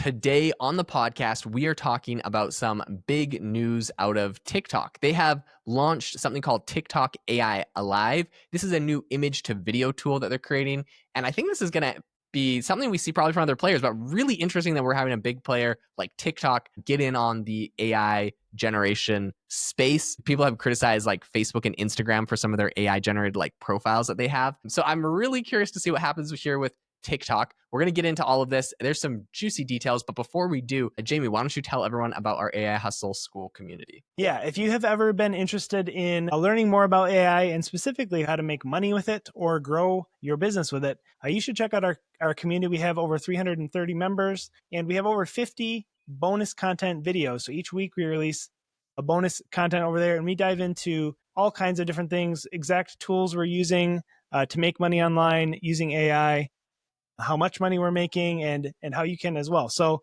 Today on the podcast, we are talking about some big news out of TikTok. They have launched something called TikTok AI Alive. This is a new image to video tool that they're creating. And I think this is going to be something we see probably from other players, but really interesting that we're having a big player like TikTok get in on the AI generation space. People have criticized like Facebook and Instagram for some of their AI generated like profiles that they have. So I'm really curious to see what happens here with TikTok. We're going to get into all of this. There's some juicy details, but before we do, Jamie, why don't you tell everyone about our AI Hustle School community? Yeah, if you have ever been interested in learning more about AI and specifically how to make money with it or grow your business with it, you should check out our community. We have over 330 members and we have over 50 bonus content videos. So each week we release a bonus content over there and we dive into all kinds of different things, exact tools we're using to make money online using AI, how much money we're making, and how you can as well. So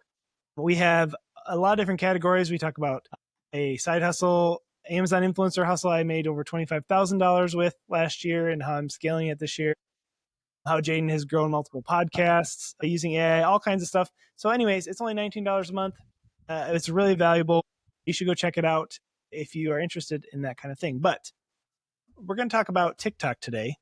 we have a lot of different categories. We talk about a side hustle, Amazon influencer hustle I made over $25,000 with last year and how I'm scaling it this year, how Jaden has grown multiple podcasts using AI, all kinds of stuff. So anyways, it's only $19 a month. It's really valuable. You should go check it out if you are interested in that kind of thing. But we're going to talk about TikTok today.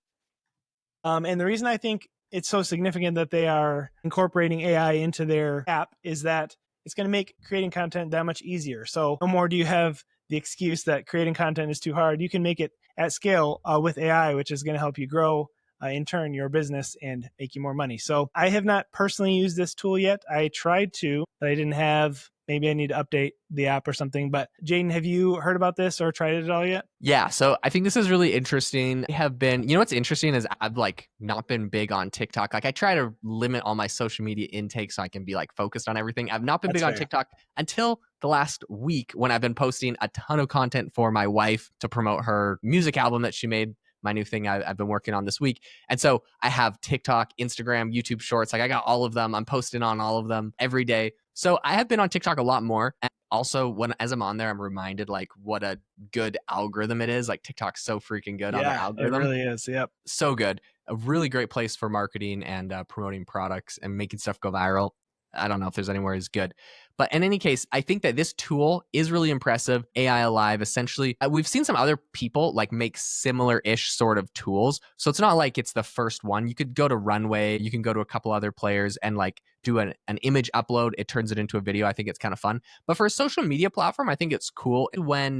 And the reason I think it's so significant that they are incorporating AI into their app is that it's going to make creating content that much easier. So no more do you have the excuse that creating content is too hard. You can make it at scale with AI, which is going to help you grow in turn your business and make you more money. So I have not personally used this tool yet. I tried to, but I didn't have. Maybe I need to update the app or something. But Jaden, have you heard about this or tried it at all yet? Yeah, so I think this is really interesting. I have been, you know what's interesting is I've like not been big on TikTok. Like I try to limit all my social media intake so I can be like focused on everything. I've not been big on TikTok until the last week when I've been posting a ton of content for my wife to promote her music album that she made, my new thing I've been working on this week. And so I have TikTok, Instagram, YouTube Shorts. Like I got all of them. I'm posting on all of them every day. So I have been on TikTok a lot more. And also as I'm on there, I'm reminded like what a good algorithm it is. Like TikTok's so freaking good on their algorithm. It really is. Yep. So good. A really great place for marketing and promoting products and making stuff go viral. I don't know if there's anywhere as good. But in any case, I think that this tool is really impressive. AI Alive, essentially, we've seen some other people like make similar-ish sort of tools. So it's not like it's the first one. You could go to Runway, you can go to a couple other players and like do an image upload. It turns it into a video. I think it's kind of fun. But for a social media platform, I think it's cool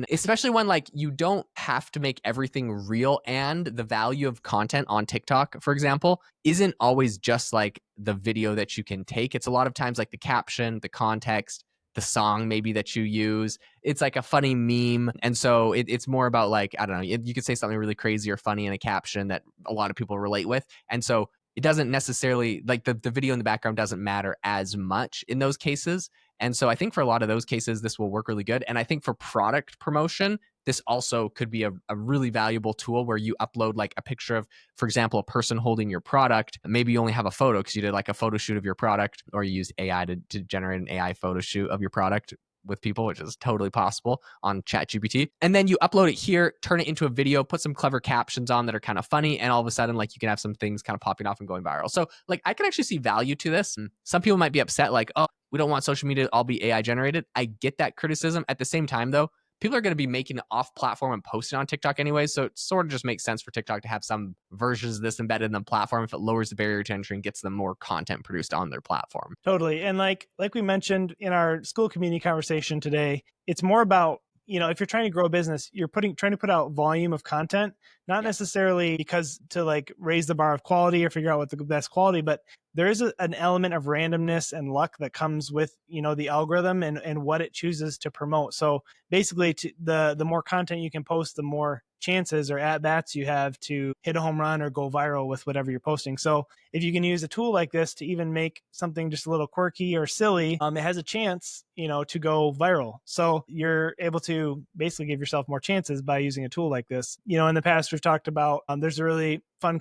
especially when like you don't have to make everything real and the value of content on TikTok, for example, isn't always just like the video that you can take. It's a lot of times like the caption, the context, the song maybe that you use. It's like a funny meme. And so it's more about like, I don't know, you could say something really crazy or funny in a caption that a lot of people relate with. And so it doesn't necessarily like the video in the background doesn't matter as much in those cases. And so I think for a lot of those cases, this will work really good. And I think for product promotion, this also could be a really valuable tool where you upload like a picture of, for example, a person holding your product. Maybe you only have a photo because you did like a photo shoot of your product, or you use AI to generate an AI photo shoot of your product with people, which is totally possible on ChatGPT. And then you upload it here, turn it into a video, put some clever captions on that are kind of funny. And all of a sudden, like you can have some things kind of popping off and going viral. So like I can actually see value to this. And some people might be upset like, oh, we don't want social media to all be AI generated. I get that criticism. At the same time, though, people are going to be making it off platform and posting on TikTok anyway. So it sort of just makes sense for TikTok to have some versions of this embedded in the platform if it lowers the barrier to entry and gets them more content produced on their platform. Totally. And like we mentioned in our school community conversation today, it's more about, if you're trying to grow a business, you're trying to put out volume of content, not necessarily because to like raise the bar of quality or figure out what the best quality, but there is an element of randomness and luck that comes with, the algorithm and what it chooses to promote. So basically the more content you can post, the more chances or at-bats you have to hit a home run or go viral with whatever you're posting. So if you can use a tool like this to even make something just a little quirky or silly, it has a chance, to go viral. So you're able to basically give yourself more chances by using a tool like this. In the past, we've talked about, there's a really fun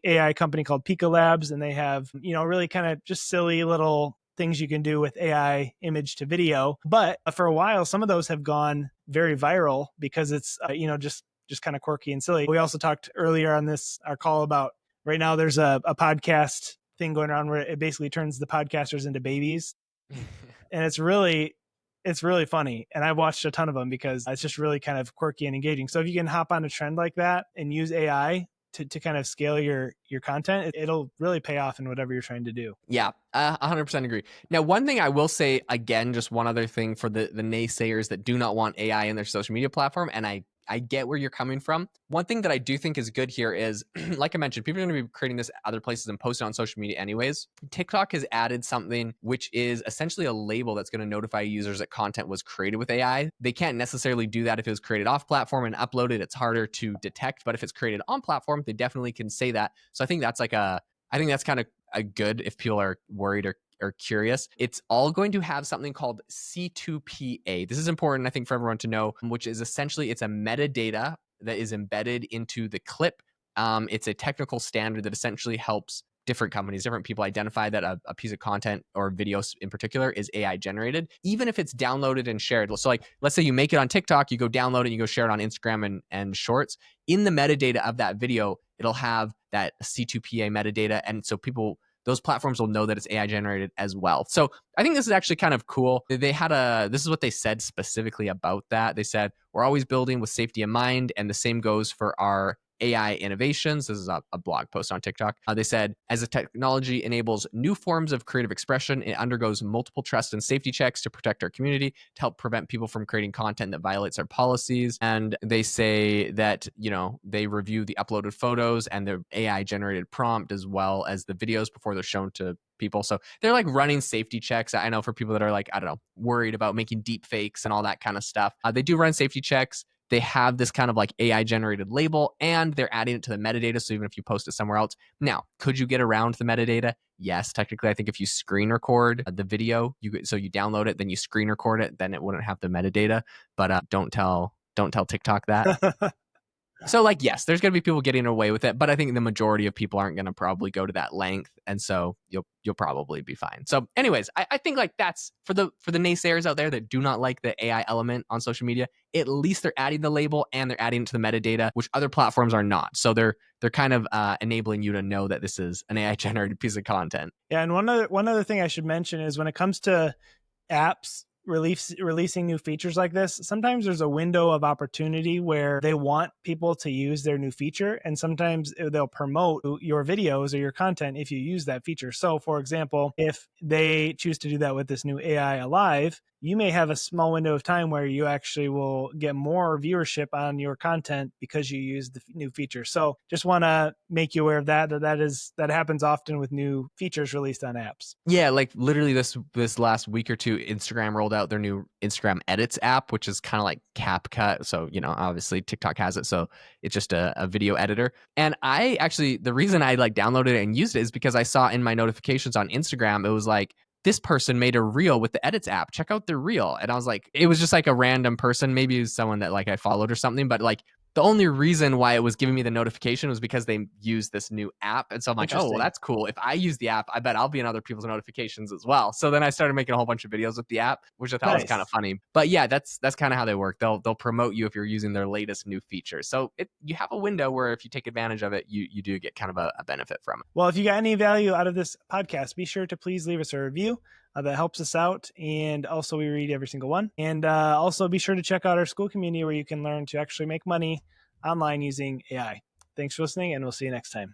AI company called Pika Labs, and they have, really kind of just silly little things you can do with AI image to video. But for a while, some of those have gone very viral because it's, just kind of quirky and silly. We also talked earlier on our call about right now there's a podcast thing going around where it basically turns the podcasters into babies. And it's really funny. And I've watched a ton of them because it's just really kind of quirky and engaging. So if you can hop on a trend like that and use AI to kind of scale your content, it'll really pay off in whatever you're trying to do. Yeah, 100% agree. Now, one thing I will say again, just one other thing for the naysayers that do not want AI in their social media platform, and I get where you're coming from. One thing that I do think is good here is, like I mentioned, people are going to be creating this at other places and posting on social media anyways. TikTok has added something which is essentially a label that's going to notify users that content was created with AI. They can't necessarily do that if it was created off platform and uploaded. It's harder to detect, but if it's created on platform, they definitely can say that. So I think that's I think that's kind of a good if people are worried or curious. It's all going to have something called C2PA. This is important, I think, for everyone to know, which is essentially it's a metadata that is embedded into the clip. It's a technical standard that essentially helps different companies, different people identify that a piece of content or videos in particular is AI generated, even if it's downloaded and shared. So like, let's say you make it on TikTok, you go download it, and you go share it on Instagram and Shorts. In the metadata of that video, it'll have that C2PA metadata. And so those platforms will know that it's AI generated as well. So I think this is actually kind of cool. This is what they said specifically about that. They said, we're always building with safety in mind. And the same goes for our AI innovations. This is a blog post on TikTok. They said, as the technology enables new forms of creative expression, it undergoes multiple trust and safety checks to protect our community, to help prevent people from creating content that violates our policies. And they say that, they review the uploaded photos and the AI generated prompt as well as the videos before they're shown to people. So they're like running safety checks. I know for people that are like, I don't know, worried about making deep fakes and all that kind of stuff. They do run safety checks. They have this kind of like AI generated label and they're adding it to the metadata. So even if you post it somewhere else, now, could you get around the metadata? Yes, technically, I think if you screen record the video, you download it, then you screen record it, then it wouldn't have the metadata. But don't tell TikTok that. So like, yes, there's going to be people getting away with it, but I think the majority of people aren't going to probably go to that length. And so you'll probably be fine. So anyways, I think like that's for the naysayers out there that do not like the AI element on social media, at least they're adding the label and they're adding it to the metadata, which other platforms are not. So they're kind of enabling you to know that this is an AI generated piece of content. Yeah. And one other thing I should mention is when it comes to apps releasing new features like this, sometimes there's a window of opportunity where they want people to use their new feature, and sometimes they'll promote your videos or your content if you use that feature. So for example, if they choose to do that with this new AI Alive, you may have a small window of time where you actually will get more viewership on your content because you use the new feature. So just want to make you aware of that happens often with new features released on apps. Yeah, like literally this last week or two, Instagram rolled out their new Instagram Edits app, which is kind of like CapCut. So, obviously TikTok has it. So it's just a video editor. And the reason I like downloaded it and used it is because I saw in my notifications on Instagram, it was like, this person made a reel with the Edits app. Check out their reel. And I was like, it was just like a random person. Maybe it was someone that like I followed or something, but like the only reason why it was giving me the notification was because they used this new app. And so I'm like, oh, well, that's cool. If I use the app, I bet I'll be in other people's notifications as well. So then I started making a whole bunch of videos with the app, which I thought was kind of funny. But yeah, that's kind of how they work. They'll promote you if you're using their latest new feature. So you have a window where if you take advantage of it, you do get kind of a benefit from it. Well, if you got any value out of this podcast, be sure to please leave us a review. That helps us out. And also we read every single one. And also be sure to check out our Skool community where you can learn to actually make money online using AI. Thanks for listening, and we'll see you next time.